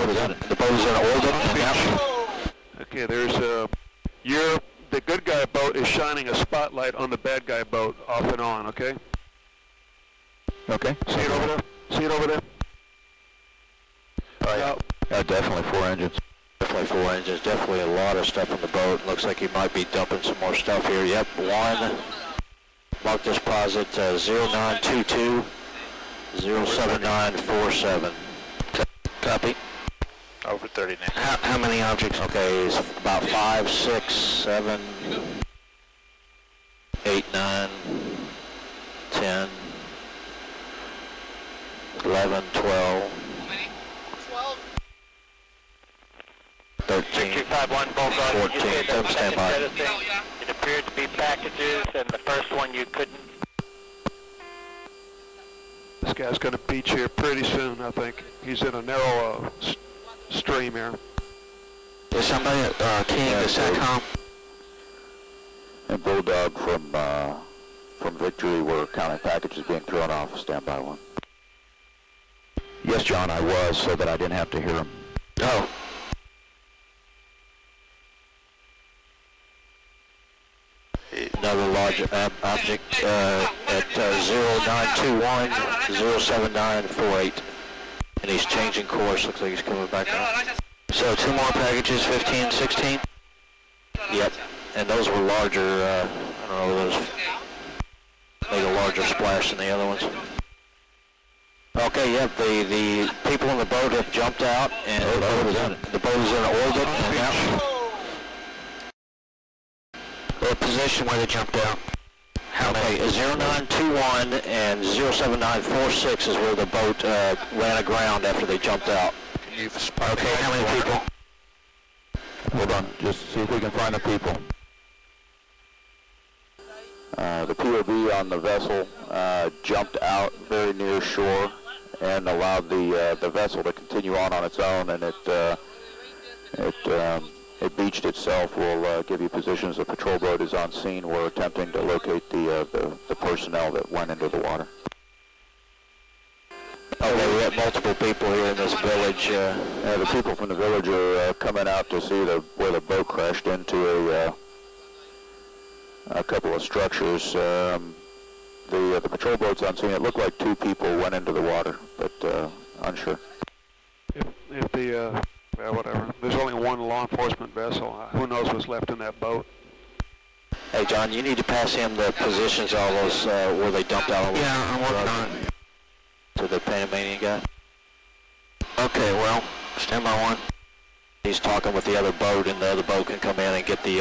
The boat is in orbit. Yep. Okay, there's the good guy boat is shining a spotlight on the bad guy boat off and on, okay? Okay. See it over there? See it over there? Oh, yeah. Yeah, definitely 4 engines. Definitely 4 engines. Definitely a lot of stuff on the boat. Looks like he might be dumping some more stuff here. Yep, 1. Mark this posit 0922 07947. Copy. Over 30 now. How many objects? Okay, it's about 5, 6, 7, 8, 9, 10, 11, 12, 13, 14. Don't stand by. It appeared to be packages, and the first one you couldn't. This guy's going to beach here pretty soon, I think. He's in a narrow stream here. Is somebody keying the SATCOM? And Bulldog from Victory were counting packages being thrown off. Stand by 1. Yes, John, I was, so that I didn't have to hear him. Oh. Another large object at 0921 07948. And he's changing course. Looks like he's coming back up. So 2 more packages, 15, 16? Yep. And those were larger, I don't know, those made a larger splash than the other ones. Okay, yep, the people in the boat have jumped out, and the boat is in orbit. And the position where they jumped out. Okay, 0921 and 07946 is where the boat ran aground after they jumped out. Okay, how many people? Hold on, just see if we can find the people. The POV on the vessel jumped out very near shore and allowed the vessel to continue on its own, and it beached itself. We'll give you positions. The patrol boat is on scene. We're attempting to locate the personnel that went into the water. Okay, we have multiple people here in this village. The people from the village are coming out to see where the boat crashed into a couple of structures. The patrol boat's on scene. It looked like 2 people went into the water, but unsure. If the whatever. There's only 1 law enforcement vessel. Who knows what's left in that boat? Hey, John, you need to pass him the positions, all those where they dumped out. Yeah, I'm working on it. To the Panamanian guy. Okay, well, stand by 1. He's talking with the other boat, and the other boat can come in and get the